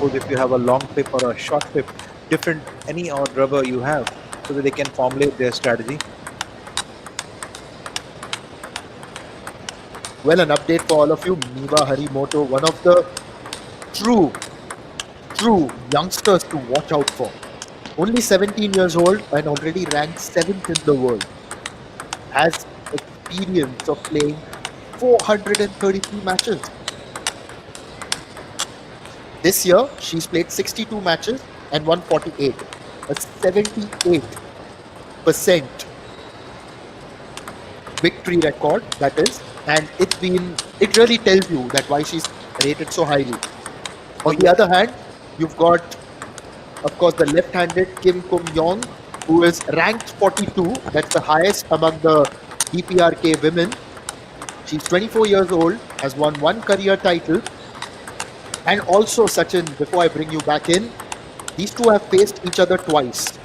suppose if you have a long pip or a short pip, different any odd rubber you have, so that they can formulate their strategy. Well, an update for all of you. Miwa Harimoto, one of the true youngsters to watch out for. Only 17 years old and already ranked 7th in the world. Has experience of playing 433 matches. This year, she's played 62 matches and won 48. A 78% victory record, that is. And it really tells you that why she's rated so highly. On the other hand, you've got, of course, the left-handed Kim Yong, who is ranked 42. That's the highest among the DPRK women. She's 24 years old, has won one career title. And also, Sachin, before I bring you back in, these two have faced each other twice.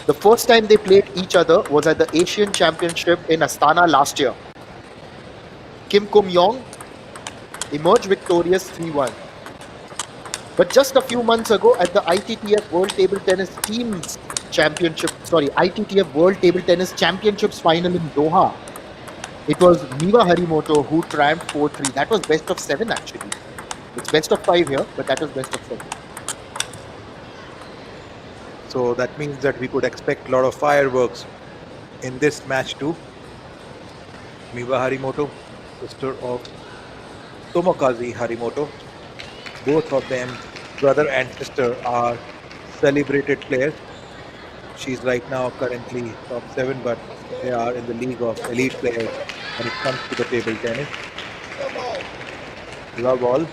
The first time they played each other was at the Asian Championship in Astana last year. Kim Yong emerged victorious 3-1. But just a few months ago at the ITTF World Table Tennis Teams Championship, ITTF World Table Tennis Championships final in Doha, it was Miwa Harimoto who triumphed 4-3. That was best of 7 actually. It's best of 5 here, but that was best of 7. So that means that we could expect a lot of fireworks in this match too. Miwa Harimoto, sister of Tomokazu Harimoto. Both of them, brother and sister, are celebrated players. She's right now currently top 7, but they are in the league of elite players when it comes to the table tennis. Love all.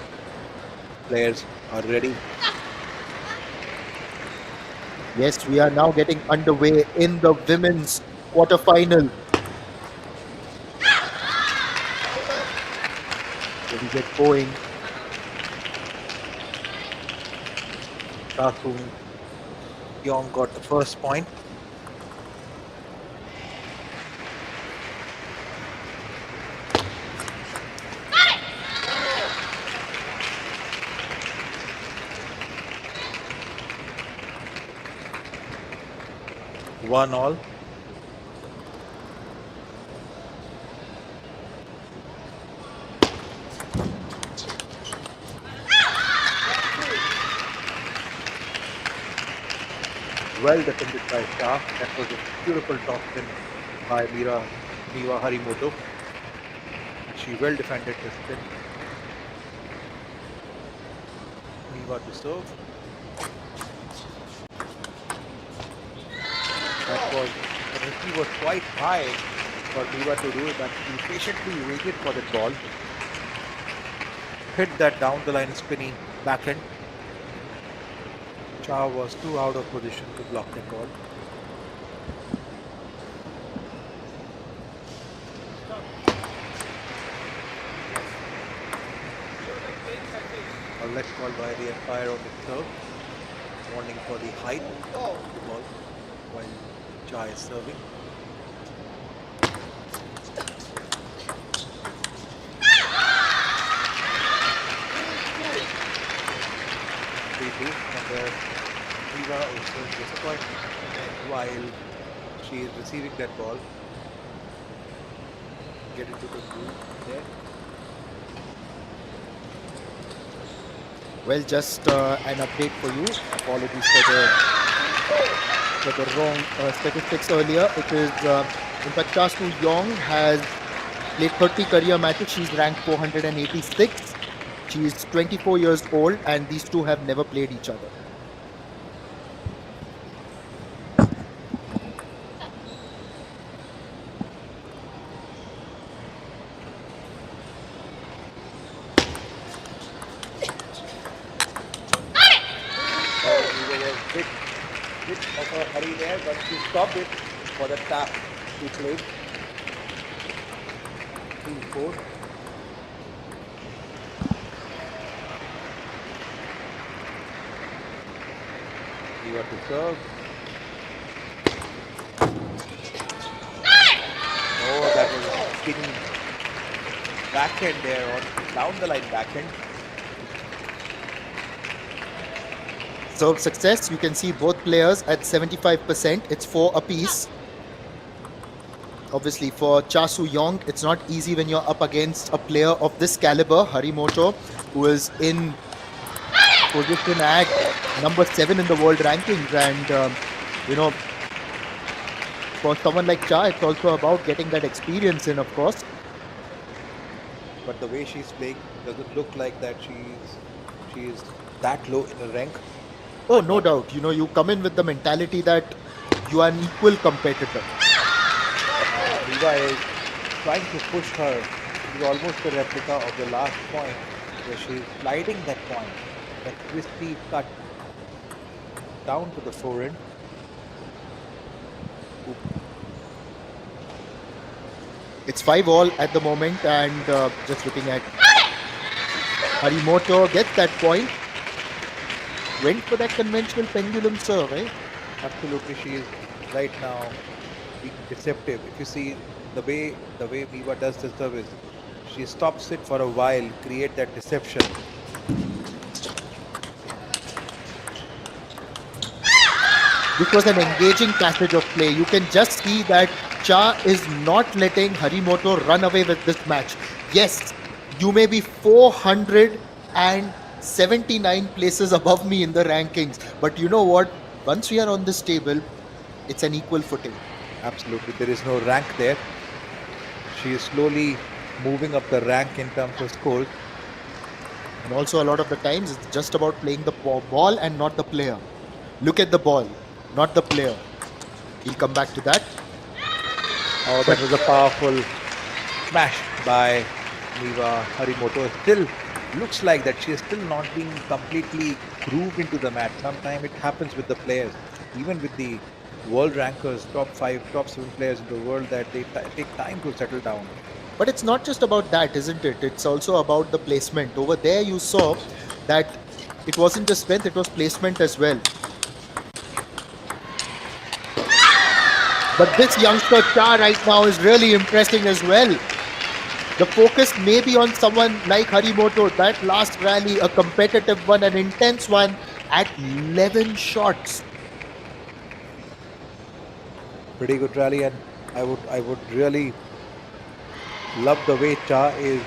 Players are ready. Yes, we are now getting underway in the women's quarterfinal. So we get going. Yong got the first point. One all. Well defended by Shah. That was a beautiful top spin by Miwa Harimoto. She well defended the spin. Miwa to serve. The recipe was quite high for Miwa to do it, but he patiently waited for the ball. Hit that down the line spinny backhand. Cha was too out of position to block the ball. A leg call by the umpire on the serve. Warning for the height of the ball while Cha is serving. And where Miwa is showing disappointment while she is receiving that ball. Get into the groove there. Well, just an update for you. Apologies for the wrong statistics earlier. It is, in fact, Yong has played 30 career matches. She's ranked 486. She is 24 years old, and these two have never played each other. Bit of a hurry there, but she stopped it for the tap she played. 3-4. Miwa to serve. Oh, that was a skinny backhand there, or down the line backhand. Serve success, you can see both players at 75%. It's 4 apiece. Obviously, for Chasu Yong, it's not easy when you're up against a player of this caliber, Harimoto, who is in position at number 7 in the world rankings. And, you know, for someone like Cha, it's also about getting that experience in, of course. But the way she's playing doesn't look like that she is that low in the rank. Oh, no doubt. You know, you come in with the mentality that you are an equal competitor. Miwa is trying to push her. It is almost a replica of the last point where she is sliding that point, that twisty cut down to the forehand. It's 5-all at the moment, and just looking at Harimoto gets that point. Went for that conventional pendulum serve, eh? Absolutely, she is right now being deceptive. If you see the way Miwa does the service, she stops it for a while, create that deception. This was an engaging passage of play. You can just see that Cha is not letting Harimoto run away with this match. Yes, you may be 479 places above me in the rankings, but you know what? Once we are on this table, it's an equal footing. Absolutely, there is no rank there. She is slowly moving up the rank in terms of scores. And also, a lot of the times, it's just about playing the ball and not the player. Look at the ball, not the player. He'll come back to that. Oh, that was a powerful smash by Miwa. Harimoto still looks like that she is still not being completely grooved into the match. Sometimes it happens with the players, even with the world rankers, top 5, top 7 players in the world, that they take time to settle down. But it's not just about that, isn't it? It's also about the placement. Over there, you saw that it wasn't just strength, it was placement as well. But this youngster Cha right now is really impressing as well. The focus may be on someone like Harimoto. That last rally, a competitive one, an intense one at 11 shots. Pretty good rally, and I would really love the way Cha is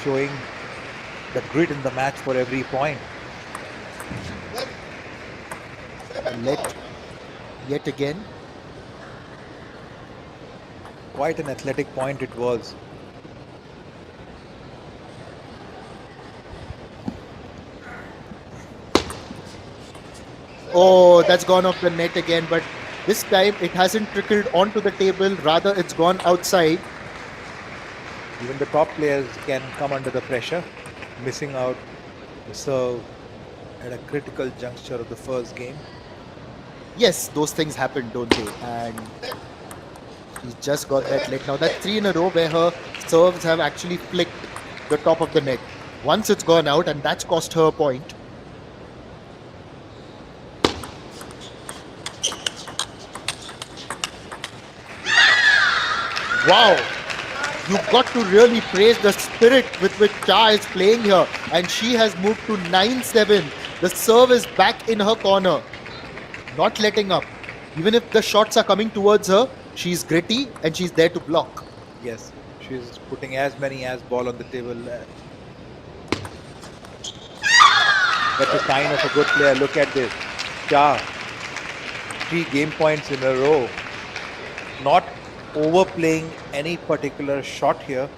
showing the grit in the match for every point. Yet again. Quite an athletic point it was. Oh, that's gone off the net again, but this time it hasn't trickled onto the table, rather it's gone outside. Even the top players can come under the pressure, missing out the serve at a critical juncture of the first game. Yes, those things happen, don't they? And she's just got that let. Now that's 3 in a row where her serves have actually flicked the top of the net. Once it's gone out, and that's cost her a point. Wow! You've got to really praise the spirit with which Cha is playing here. And she has moved to 9-7. The serve is back in her corner. Not letting up. Even if the shots are coming towards her, she's gritty and she's there to block. Yes, she's putting as many as ball on the table. That's a sign of a good player. Look at this. Cha, 3 game points in a row. Not overplaying any particular shot here.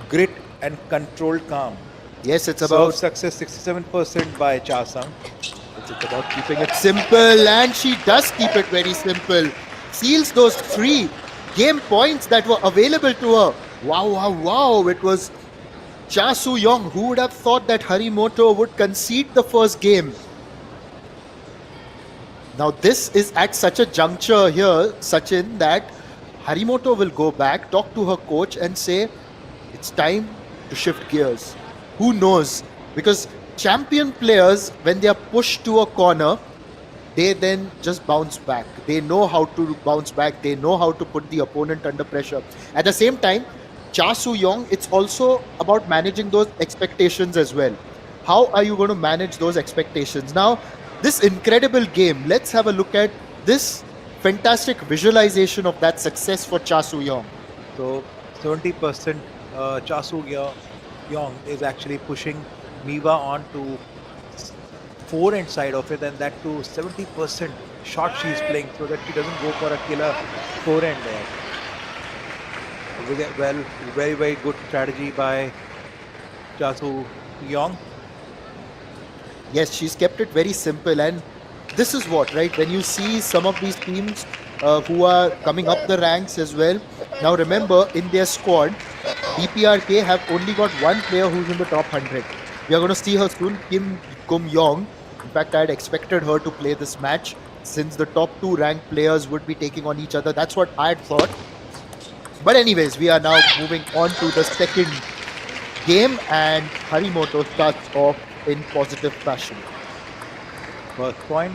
Grit and controlled calm. Yes, it's Serve about success 67% by Cha Sang. it's about keeping it simple, and she does keep it very simple. Seals those 3 game points that were available to her. Wow. It was Cha Su-young. Who would have thought that Harimoto would concede the first game? Now this is at such a juncture here, Sachin, that Harimoto will go back, talk to her coach and say, it's time to shift gears. Who knows? Because champion players, when they are pushed to a corner, they then just bounce back. They know how to bounce back. They know how to put the opponent under pressure. At the same time, Cha Su-young, it's also about managing those expectations as well. How are you going to manage those expectations? Now, this incredible game. Let's have a look at this fantastic visualization of that success for Cha Soo-young. So 70% Yong is actually pushing Miwa onto forehand side of it, and that to 70% shot she's playing so that she doesn't go for a killer forehand there. Well, very, very good strategy by Chasu Yong. Yes, she's kept it very simple, and this is what, right? When you see some of these teams who are coming up the ranks as well. Now remember, in their squad, DPRK have only got one player who's in the top 100. We are going to see her soon, Kim Kum Yong. In fact, I had expected her to play this match since the top two ranked players would be taking on each other. That's what I had thought. But anyways, we are now moving on to the second game, and Harimoto starts off in positive fashion. First point,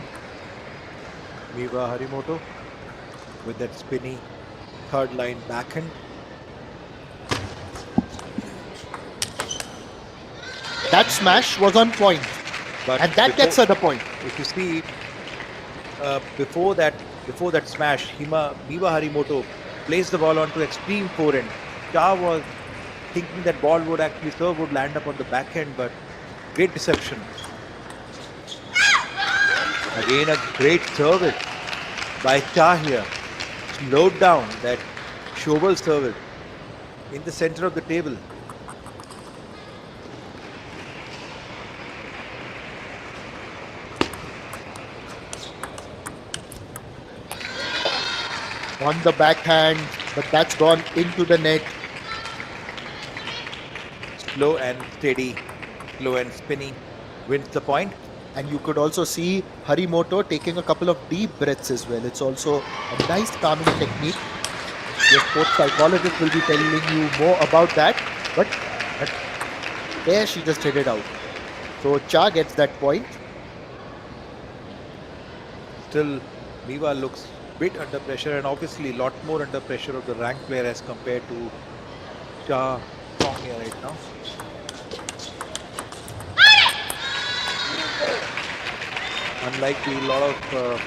Miwa Harimoto with that spinny third line backhand. That smash was on point, But and that gets her the point. If you see, before that smash, Miwa Harimoto placed the ball onto extreme forehand. Cha was thinking that ball would actually serve, would land up on the backhand, but great deception. Again, a great service by Cha here. Slowed down that shovel service in the center of the table. On the backhand, but that's gone into the net. Slow and steady, slow and spinny wins the point. And you could also see Harimoto taking a couple of deep breaths as well. It's also a nice calming technique. Your sports psychologist will be telling you more about that. But there she just hit it out. So Cha gets that point. Still, Miwa looks a bit under pressure, and obviously a lot more under pressure of the ranked player as compared to Cha Song here right now. Unlike a lot of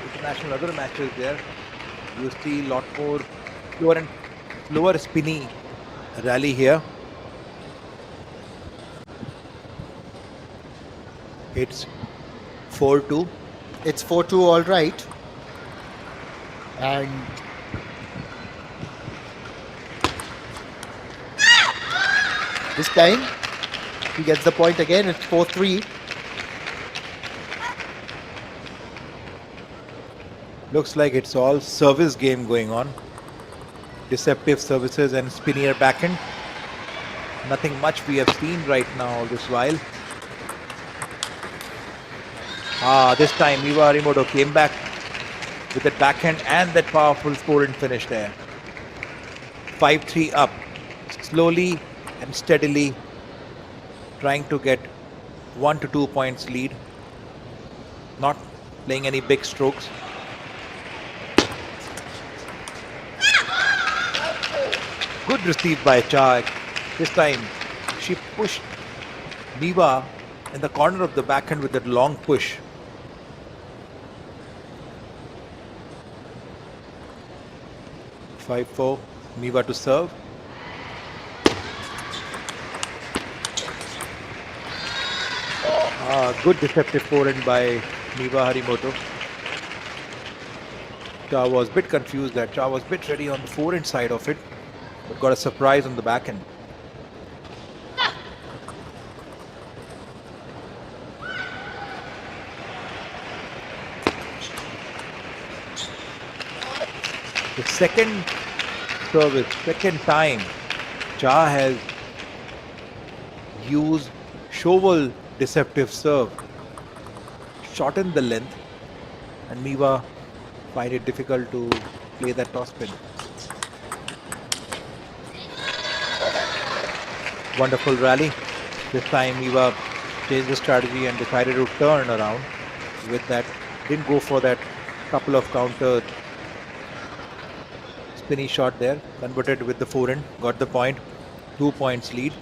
international other matches there, you see a lot more slower spinny rally here. It's 4-2. It's 4-2 all right. And this time he gets the point again. It's 4-3. Looks like it's all service game going on. Deceptive services and spinnier backhand. Nothing much we have seen right now all this while. This time Miwa Harimoto came back with that backhand and that powerful forehand finish there. 5-3 up. Slowly and steadily trying to get 1 to 2 points lead. Not playing any big strokes. Good receive by Cha. This time she pushed Miwa in the corner of the backhand with that long push. (5-4). Miwa to serve. Good deceptive forehand by Miwa Harimoto. Cha was a bit confused there. Cha was a bit ready on the forehand side of it, but got a surprise on the backhand. The second service, second time, Cha has used shovel deceptive serve, shortened the length, and Miwa find it difficult to play that toss spin. Wonderful rally. This time Miwa changed the strategy and decided to turn around with that. Didn't go for that couple of counter spinny shot there. Converted with the forehand. Got the point. 2 points lead.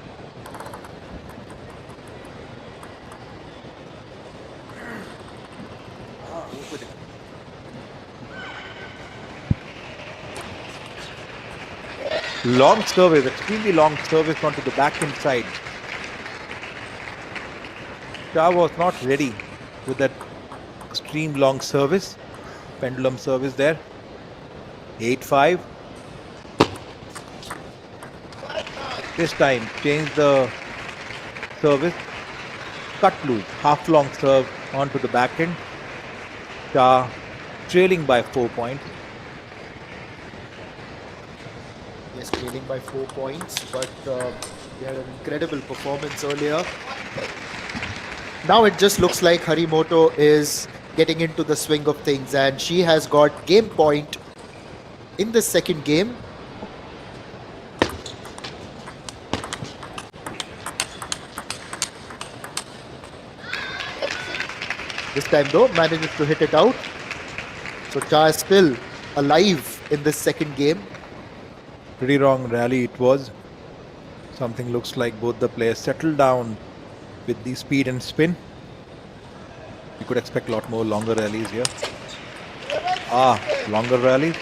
Long service, extremely long service onto the backhand side. Shah was not ready with that extreme long service. Pendulum service there. 8-5. This time, change the service. Cut loose, half long serve onto the backhand. Shah trailing by 4 points. Yes, trailing by 4 points, but they had an incredible performance earlier. Now it just looks like Harimoto is getting into the swing of things, and she has got game point in the second game. This time though, manages to hit it out. So Shah is still alive in this second game. Pretty wrong rally it was. Something looks like both the players settled down with the speed and spin. You could expect a lot more longer rallies here. Longer rallies.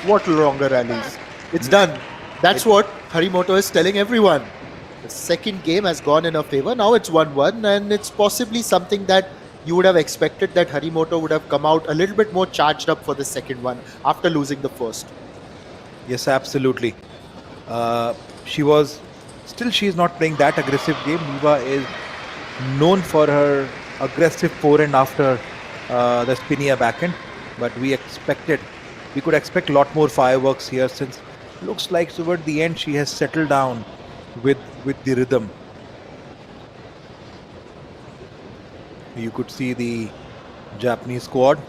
What longer rallies? It's done. That's what Harimoto is telling everyone. The second game has gone in her favor. Now it's 1-1, and it's possibly something that you would have expected, that Harimoto would have come out a little bit more charged up for the second one after losing the first. Yes, absolutely. She's not playing that aggressive game. Miwa is known for her aggressive forehand after the spinnier backhand, but we could expect a lot more fireworks here, since looks like toward the end she has settled down with the rhythm. You could see the Japanese squad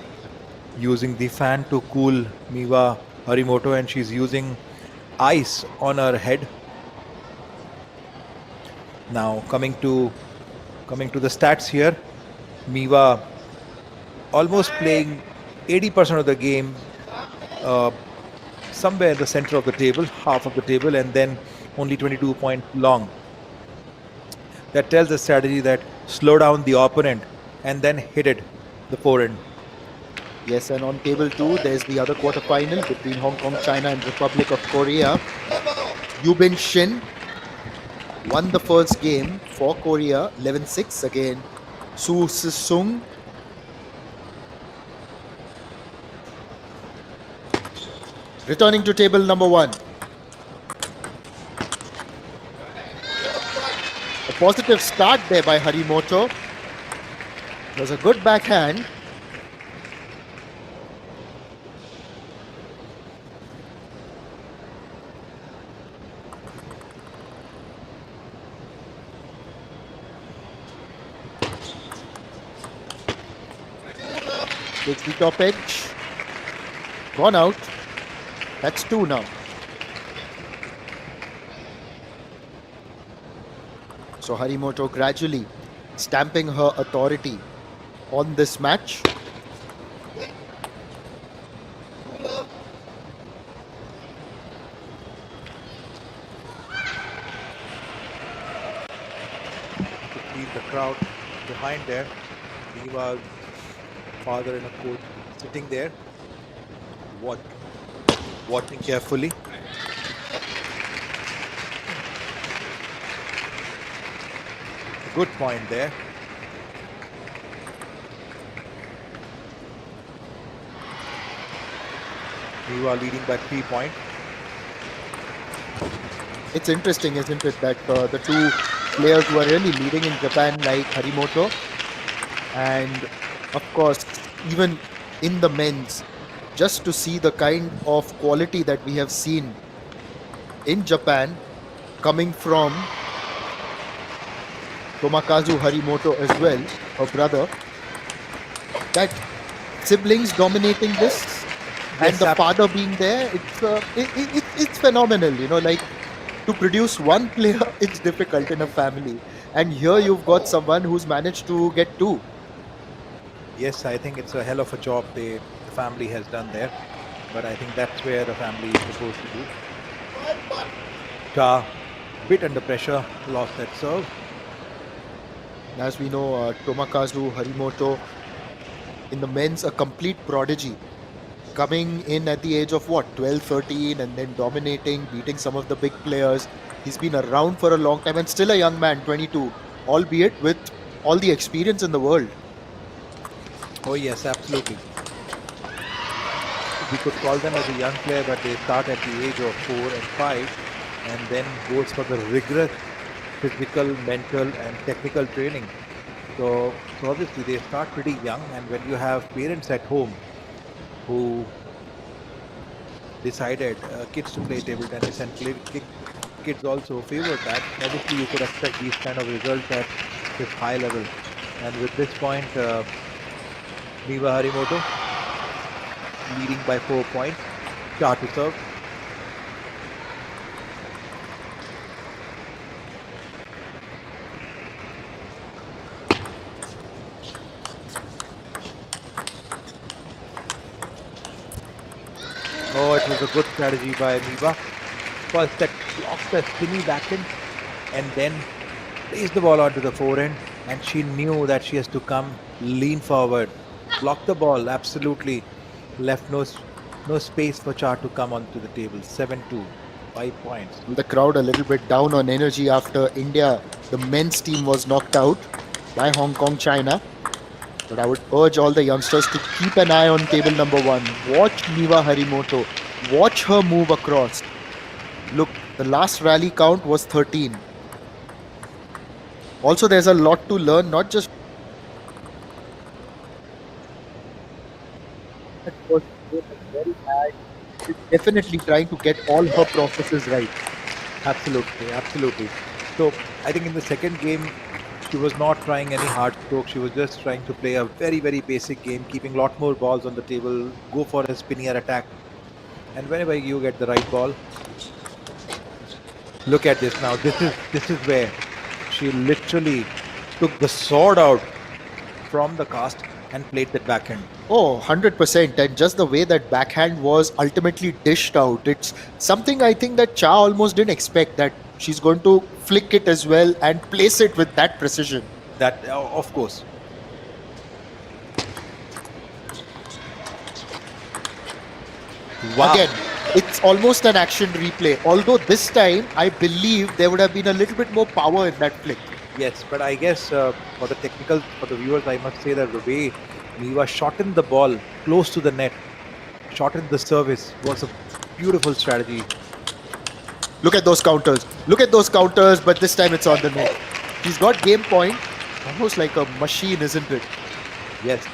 using the fan to cool Miwa Harimoto, and she's using ice on her head. Now coming to the stats here, Miwa almost playing 80% of the game somewhere in the center of the table, half of the table, and then only 22 points long. That tells the strategy that slow down the opponent and then hit it, the forehand. Yes, and on table 2, there's the other quarterfinal between Hong Kong, China and Republic of Korea. Yubin Shin won the first game for Korea, 11-6 again. Su Sung. Returning to table number 1. A positive start there by Harimoto. It was a good backhand. Takes the top edge. Gone out. That's 2 now. So Harimoto gradually stamping her authority on this match. See the crowd behind there. Miwa's father and a coach sitting there, watching carefully. Good point there. Miwa leading by 3 points. It's interesting, isn't it, that the two players who are really leading in Japan, like Harimoto, and of course, even in the men's, just to see the kind of quality that we have seen in Japan coming from Tomakazu Harimoto as well, her brother, that siblings dominating this, and the father being there, it's phenomenal, you know, like, to produce one player, it's difficult in a family, and here you've got someone who's managed to get 2. Yes, I think it's a hell of a job the family has done there, but I think that's where the family is supposed to do. Shah, bit under pressure, lost that serve. As we know, Tomakazu Harimoto in the men's, a complete prodigy. coming in at the age of what, 12, 13, and then dominating, beating some of the big players. He's been around for a long time and still a young man, 22, albeit with all the experience in the world. Oh yes, absolutely. We could call them as a young player, but they start at the age of 4 and 5, and then goes for the rigorous physical, mental, and technical training. So obviously they start pretty young, and when you have parents at home who decided kids to play table tennis and kids also favor that, obviously you could expect these kind of results at this high level. And with this point, Miwa Harimoto leading by 4 points. Cha to serve. Oh, it was a good strategy by Miwa. First that blocks the spinny backhand and then plays the ball onto the forehand, and she knew that she has to come lean forward, block the ball absolutely, left no space for Cha to come onto the table. 7-2, 5 points. The crowd a little bit down on energy after India, the men's team, was knocked out by Hong Kong, China. But I would urge all the youngsters to keep an eye on table number 1. Watch Miwa Harimoto. Watch her move across. Look, the last rally count was 13. Also, there's a lot to learn, not just very hard. She's definitely trying to get all her processes right. Absolutely, absolutely. So I think in the second game, she was not trying any hard stroke. She was just trying to play a very, very basic game, keeping a lot more balls on the table, go for a spinnier attack. And whenever you get the right ball, look at this now. This is where she literally took the sword out from the cast and played that backhand. Oh, 100%. And just the way that backhand was ultimately dished out, it's something I think that Cha almost didn't expect, that she's going to flick it as well and place it with that precision. That, of course. Wow. Again, it's almost an action replay. Although this time, I believe there would have been a little bit more power in that flick. Yes, but I guess for the viewers, I must say that the way Miwa shortened the ball close to the net, shortened the service, was a beautiful strategy. Look at those counters. Look at those counters, but this time it's on the net. She's got game point, almost like a machine, isn't it? Yes,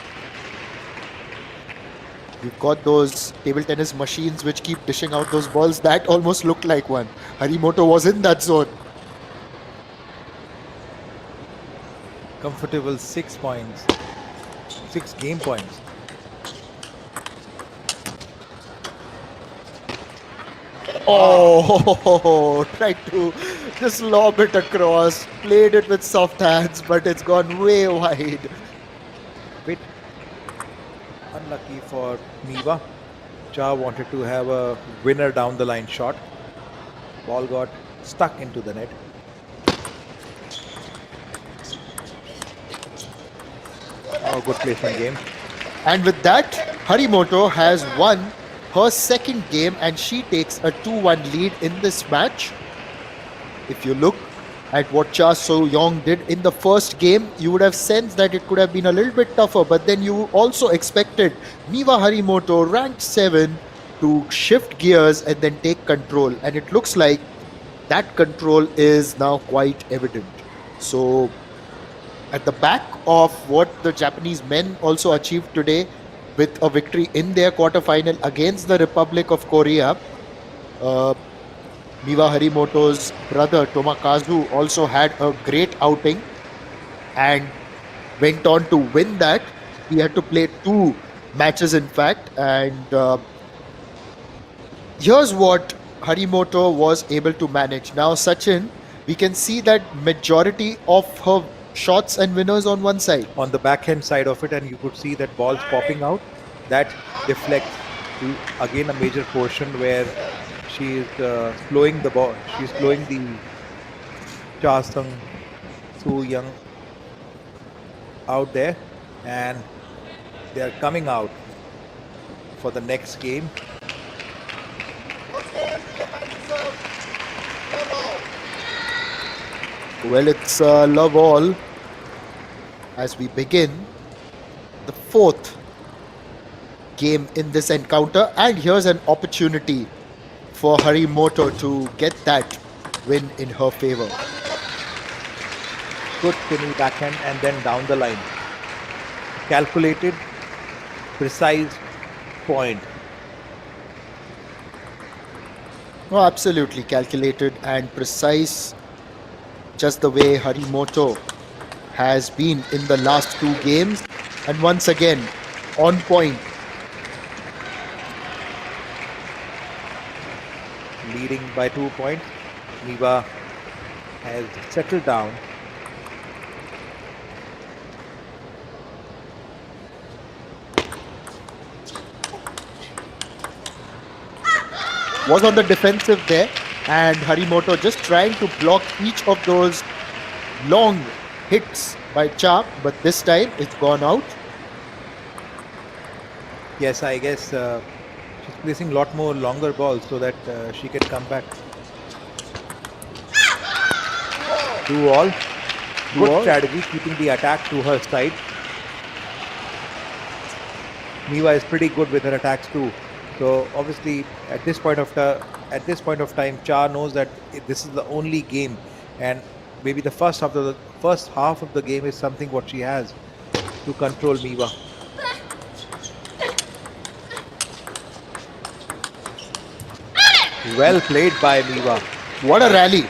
You've got those table tennis machines which keep dishing out those balls. That almost looked like one. Harimoto was in that zone. comfortable 6 points, 6 game points. Oh, tried to just lob it across, played it with soft hands, but it's gone way wide. Bit unlucky for Miwa. Cha wanted to have a winner down the line shot. Ball got stuck into the net. Oh, good placement game. And with that, Harimoto has won her second game and she takes a 2-1 lead in this match. If you look at what Cha So-young did in the first game, you would have sensed that it could have been a little bit tougher, but then you also expected Miwa Harimoto, ranked 7, to shift gears and then take control. And it looks like that control is now quite evident. So, at the back of what the Japanese men also achieved today with a victory in their quarterfinal against the Republic of Korea, Miwa Harimoto's brother Tomakazu also had a great outing and went on to win that. He had to play 2 matches, in fact, and here's what Harimoto was able to manage. Now, Sachin, we can see that majority of her shots and winners on one side. On the backhand side of it, and you could see that balls popping out. That deflects to again a major portion where she is slowing the ball. She's slowing the Cha So-young out there, and they are coming out for the next game. Well, it's love all as we begin the fourth game in this encounter. And here's an opportunity for Harimoto to get that win in her favor. Good spinning backhand and then down the line. Calculated, precise point. Oh, absolutely calculated and precise, just the way Harimoto has been in the last two games. And once again, on point. Leading by 2 points. Miwa has settled down. Was on the defensive there, and Harimoto just trying to block each of those long hits by Cha, but this time it's gone out. Yes, I guess she's placing a lot more longer balls so that she can come back. 2-all. Good strategy, keeping the attack to her side. Miwa is pretty good with her attacks too. So obviously, at this point of time, Cha knows that this is the only game, and maybe the first half of the game is something what she has to control Miwa. Well played by Miwa. What a rally!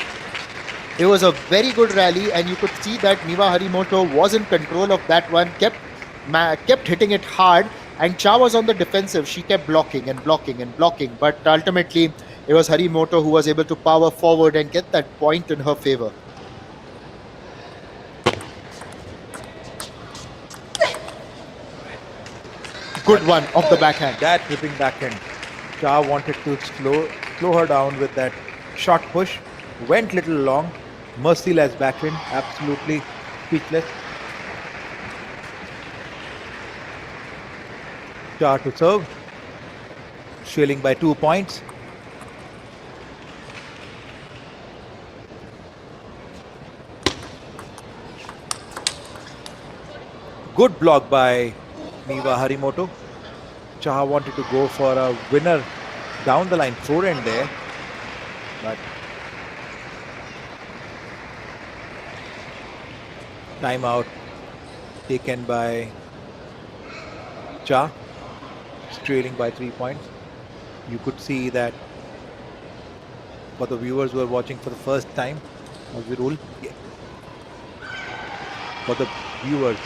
It was a very good rally, and you could see that Miwa Harimoto was in control of that one, kept hitting it hard, and Cha was on the defensive. She kept blocking and blocking and blocking, but ultimately it was Harimoto who was able to power forward and get that point in her favor. Good one off the backhand. That whipping backhand. Cha wanted to slow her down with that short push. Went little long. Merciless backhand. Absolutely speechless. Cha to serve. Trailing by 2 points. Good block by Miwa Harimoto. Cha wanted to go for a winner down the line forehand there, but timeout taken by Cha, trailing by 3 points. You could see that for the viewers who are watching for the first time, as we rule, for the viewers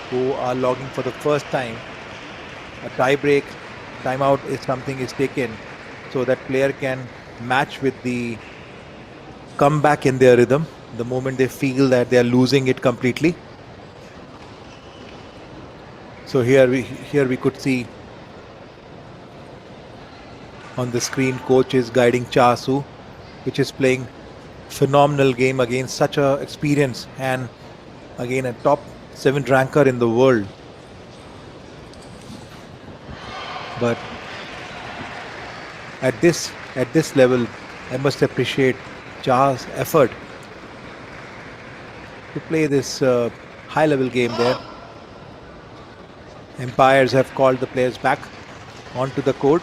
who are logging for the first time, a tie break, timeout is taken so that player can match with the comeback in their rhythm the moment they feel that they are losing it completely. So here we could see on the screen coach is guiding Cha Su, which is playing phenomenal game against such a experience and again a top 7 ranker in the world. But at this level, I must appreciate Cha's effort to play this high level game there. Umpires have called the players back onto the court.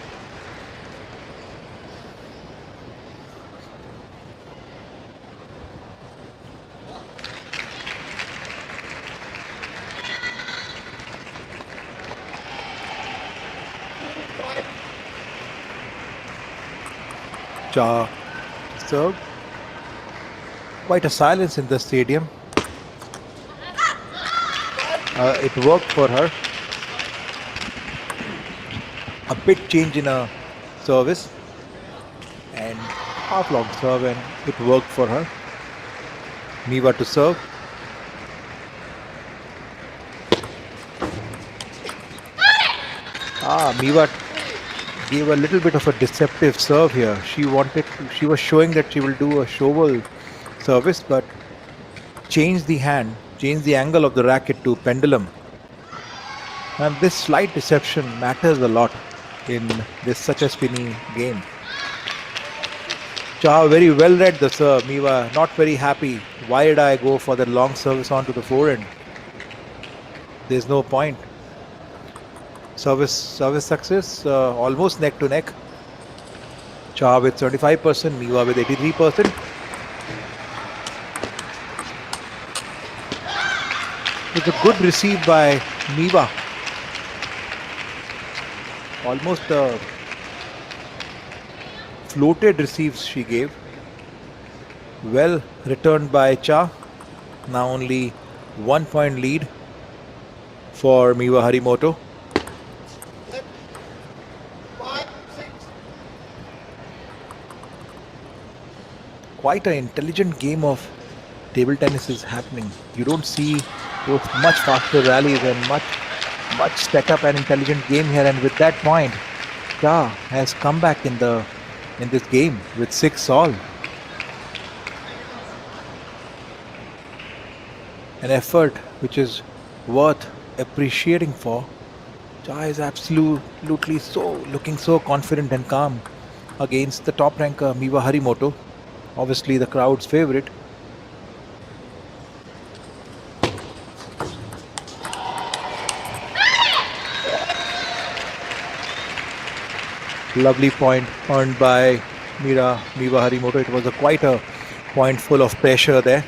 Cha serve. Quite a silence in the stadium. It worked for her. A bit change in a service and half long serve, and it worked for her. Miwa to serve. Miwa gave a little bit of a deceptive serve here. She was showing that she will do a shovel service, but change the angle of the racket to pendulum. And this slight deception matters a lot in this such a spinny game. Cha very well read the serve. Miwa not very happy. Why did I go for the long service onto the forehand? There's no point. Service success, almost neck to neck. Cha with 75%, Miwa with 83%. It's a good receive by Miwa. Almost floated receives she gave. Well returned by Cha. Now only 1 point lead for Miwa Harimoto. Quite an intelligent game of table tennis is happening. You don't see those much faster rallies and much setup and intelligent game here. And with that point, Cha has come back in this game with 6 all. An effort which is worth appreciating for. Cha is absolutely looking so confident and calm against the top ranker Miwa Harimoto. Obviously the crowd's favorite. Lovely point earned by Miwa Harimoto. It was quite a point full of pressure there.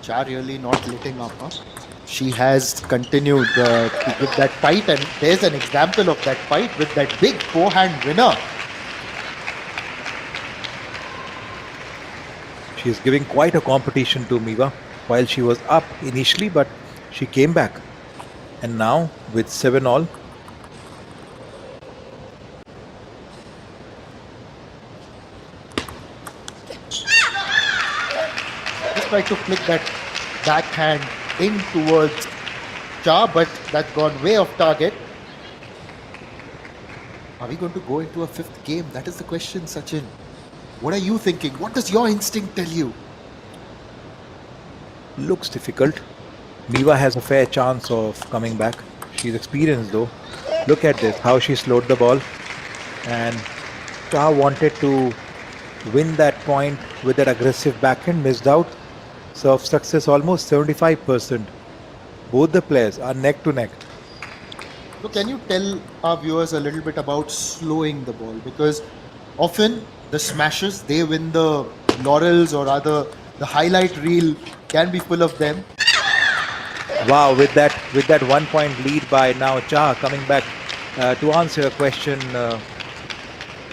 Cha really not letting up. Huh? She has continued to give that fight, and there's an example of that fight with that big forehand winner. She is giving quite a competition to Miwa while she was up initially, but she came back. And now with 7 all. Just tried to flick that backhand in towards Cha, but that's gone way off target. Are we going to go into a 5th game? That is the question, Sachin. What are you thinking? What does your instinct tell you? Looks difficult. Miwa has a fair chance of coming back. She's experienced though. Look at this, how she slowed the ball. And Cha wanted to win that point with that aggressive backhand, missed out. Serve success almost 75%. Both the players are neck to neck. So can you tell our viewers a little bit about slowing the ball? Because often the smashes, they win the laurels, or rather the highlight reel can be full of them. Wow, with that 1 point lead by now Cha coming back. To answer your question,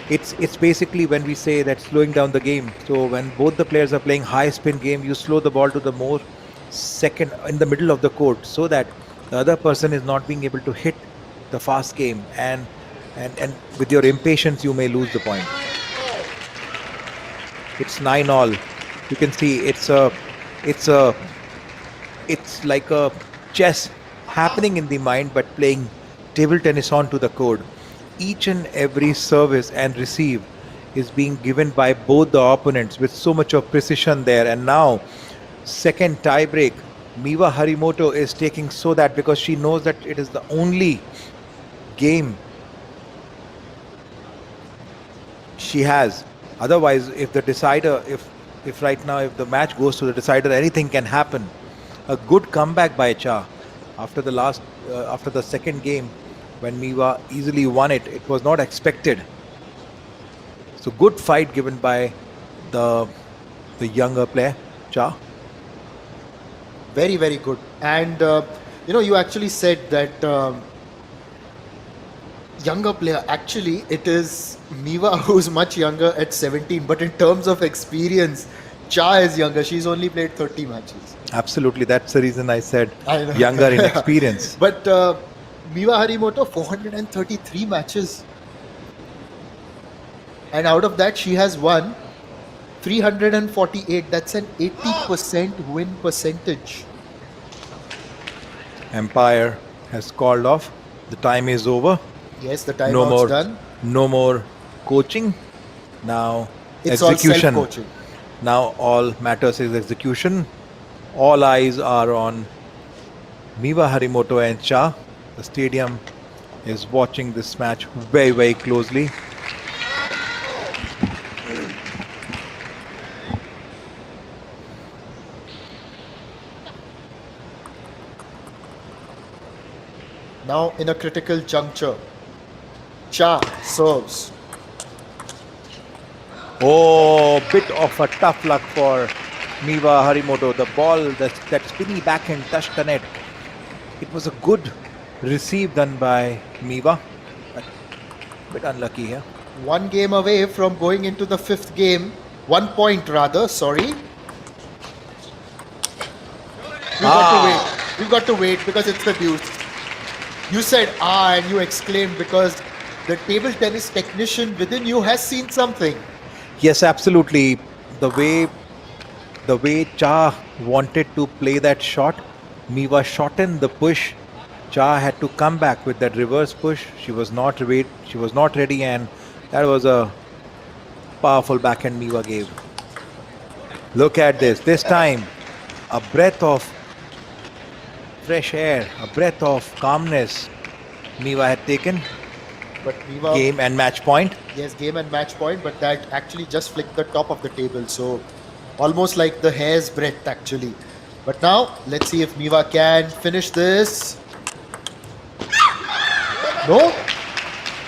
it's basically when we say that slowing down the game. So when both the players are playing high spin game, you slow the ball to the more second in the middle of the court, so that the other person is not being able to hit the fast game, and with your impatience you may lose the point. It's 9 all. You can see it's like a chess happening in the mind, but playing table tennis onto the court. Each and every service and receive is being given by both the opponents with so much of precision there. And now, second tie break, Miwa Harimoto is taking, so that because she knows that it is the only game she has. Otherwise, if the decider, if right now, if the match goes to the decider, anything can happen. A good comeback by Cha after the second game, when Miwa easily won it. It was not expected. So good fight given by the younger player, Cha. Very, very good. And you actually said that younger player. Actually, it is Miwa who's much younger at 17. But in terms of experience, Cha is younger. She's only played 30 matches. Absolutely. That's the reason I said younger in experience. But Miwa Harimoto, 433 matches. And out of that, she has won 348. That's an 80% win percentage. Empire has called off. The time is over. Yes, the timeout's done. No more coaching. Now It's execution. all self-coaching. Now all matters is execution. All eyes are on Miwa, Harimoto and Cha. The stadium is watching this match very, very closely. Now in a critical juncture, Cha serves. Oh, bit of a tough luck for Miwa Harimoto. The ball, that spinny backhand touched the net. It was a good receive done by Miwa. But bit unlucky here. One game away from going into the fifth game. 1 point rather, sorry. We've got to wait because it's the deuce. You said and you exclaimed because the table tennis technician within you has seen something. Yes, absolutely. The way Cha wanted to play that shot, Miwa shortened the push. Cha had to come back with that reverse push. She was not ready, and that was a powerful backhand Miwa gave. Look at this. This time, a breath of fresh air, a breath of calmness Miwa had taken. But Miwa, Game and match point. yes, game and match point, but that actually just flicked the top of the table. So almost like the hair's breadth actually. But now let's see if Miwa can finish this. No,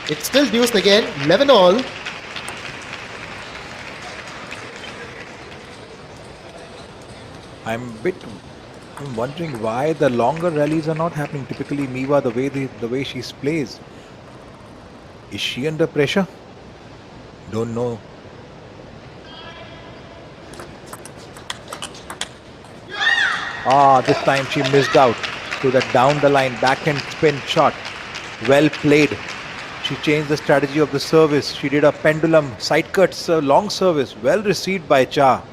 it's still deuced again. 11 all. I'm wondering why the longer rallies are not happening. Typically, Miwa, the way she plays, is she under pressure? Don't know. This time she missed out to the down the line backhand spin shot. Well played. She changed the strategy of the service. She did a pendulum side cuts, long service. Well received by Cha.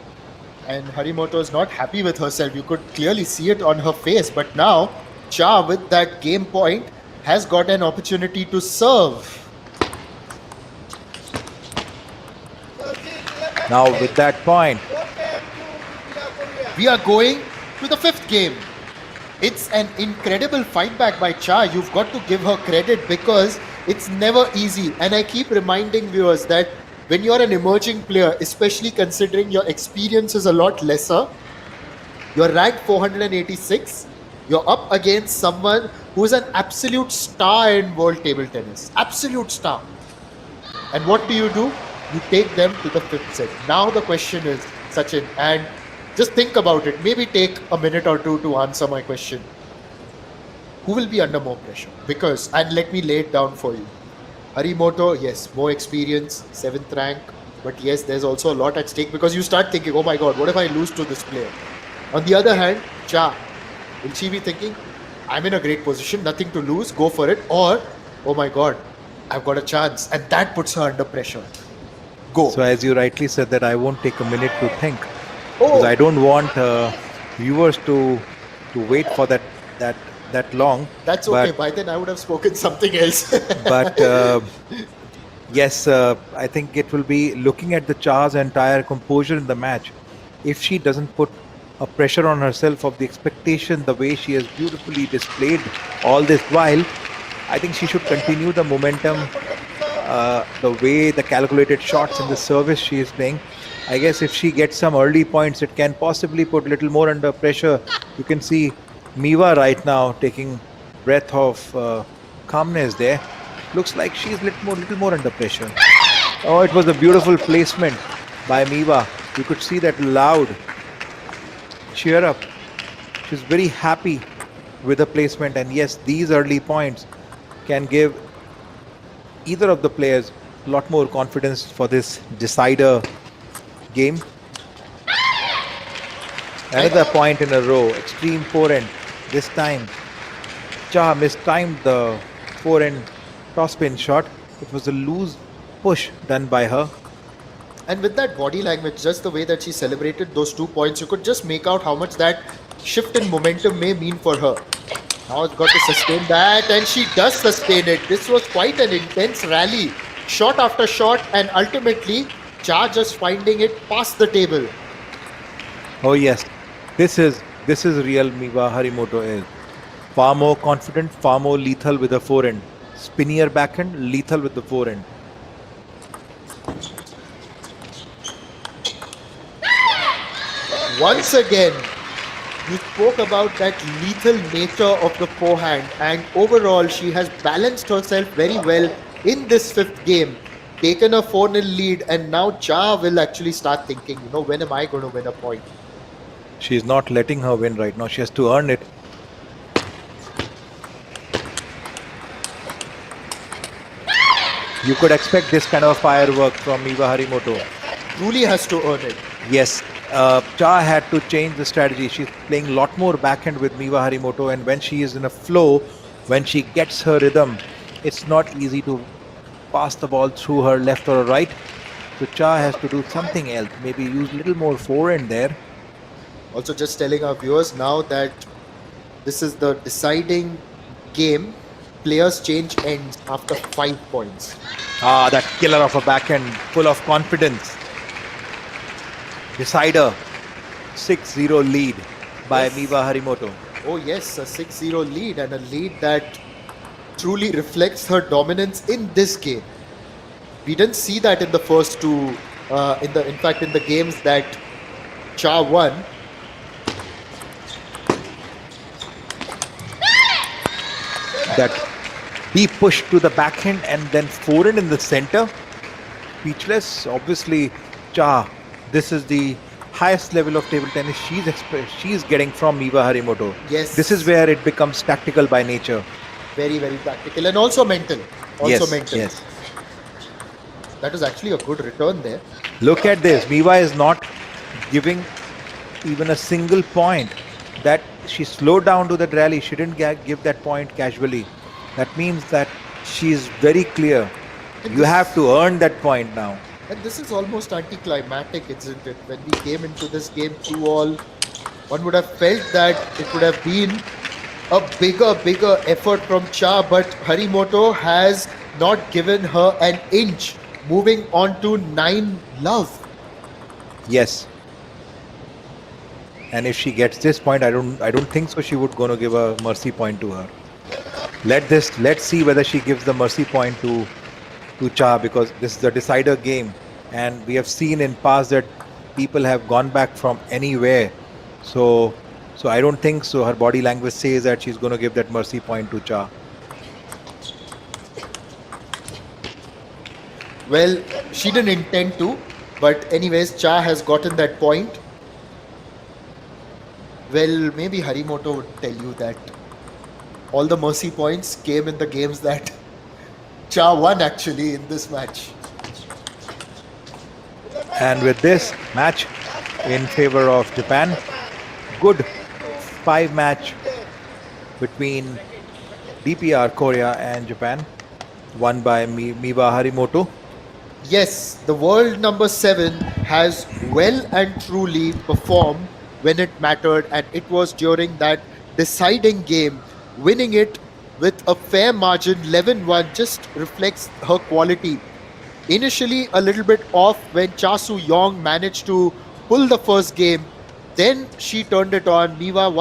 And Harimoto is not happy with herself. You could clearly see it on her face. But now, Cha, with that game point, has got an opportunity to serve. Now with that point, We are going to the fifth game. It's an incredible fight back by Cha. You've got to give her credit because it's never easy. And I keep reminding viewers that when you're an emerging player, especially considering your experience is a lot lesser, you're ranked 486. You're up against someone who is an absolute star in world table tennis. Absolute star. And what do? You take them to the fifth set. Now the question is, Sachin, and just think about it. Maybe take a minute or two to answer my question. Who will be under more pressure? Because, and let me lay it down for you. Harimoto, yes, more experience, 7th rank. But yes, there's also a lot at stake because you start thinking, oh my God, what if I lose to this player? On the other hand, Cha, will she be thinking, I'm in a great position, nothing to lose, go for it? Or, oh my God, I've got a chance. And that puts her under pressure. Go. so as you rightly said, that I won't take a minute to think, because I don't want viewers to wait for that long. That's okay. By then, I would have spoken something else. But yes, I think it will be looking at the Cha's entire composure in the match. If she doesn't put a pressure on herself of the expectation, the way she has beautifully displayed all this while, I think she should continue the momentum, the way the calculated shots in the service she is playing. I guess if she gets some early points, it can possibly put a little more under pressure. You can see Miwa right now taking breath of calmness there. Looks like she's little more under pressure. Oh, it was a beautiful placement by Miwa. You could see that loud cheer up. She's very happy with the placement, and yes, these early points can give either of the players a lot more confidence for this decider game. Another point in a row, extreme forehand. This time, Cha mistimed the forehand topspin shot. It was a loose push done by her. And with that body language, just the way that she celebrated those 2 points, you could just make out how much that shift in momentum may mean for her. Now it's got to sustain that, and she does sustain it. This was quite an intense rally, shot after shot, and ultimately, Cha just finding it past the table. Oh yes, this is real Miwa Harimoto is. Far more confident, far more lethal with the forehand. Spinnier backhand, lethal with the forehand. Once again, you spoke about that lethal nature of the forehand, and overall, she has balanced herself very well in this fifth game. Taken a 4-0 lead, and now Cha will actually start thinking, when am I going to win a point? She's not letting her win right now. She has to earn it. You could expect this kind of firework from Miwa Harimoto. Truly has to earn it. Yes, Cha had to change the strategy. She's playing a lot more backhand with Miwa Harimoto, and when she is in a flow, when she gets her rhythm, it's not easy to pass the ball through her left or right. So Cha has to do something else. Maybe use a little more forehand there. Also, just telling our viewers now that this is the deciding game. Players change ends after 5 points. Ah, that killer of a backhand, full of confidence. Decider, 6-0 lead by Yes. Miwa Harimoto. Oh, yes, a 6-0 lead, and a lead that truly reflects her dominance in this game. We didn't see that in the first two, in the games that Cha won. That deep push to the backhand and then forehand in the center. Speechless. Obviously, Cha, this is the highest level of table tennis she's getting from Miwa Harimoto. Yes. This is where it becomes tactical by nature. Very, very practical, and also mental. Yes. That was actually a good return there. Look at this. Miwa is not giving even a single point. That she slowed down to that rally. She didn't give that point casually. That means that she's very clear. You have to earn that point now. And this is almost anticlimactic, isn't it? When we came into this game 2-all, one would have felt that it would have been a bigger effort from Cha, but Harimoto has not given her an inch, moving on to 9-love. Yes. And if she gets this point, I don't think so she would gonna give a mercy point to her. Let's see whether she gives the mercy point to Cha, because this is a decider game, and we have seen in past that people have gone back from anywhere. So I don't think so. Her body language says that she's going to give that mercy point to Cha. Well, she didn't intend to, but anyways, Cha has gotten that point. Well, maybe Harimoto would tell you that all the mercy points came in the games that Cha won actually in this match. And with this match in favor of Japan, good 5 match between DPR Korea and Japan, won by Miwa Harimoto. Yes, the world number 7 has well and truly performed when it mattered, and it was during that deciding game. Winning it with a fair margin, 11-1, just reflects her quality. Initially, a little bit off when Yong managed to pull the first game. Then she turned it on. Miwa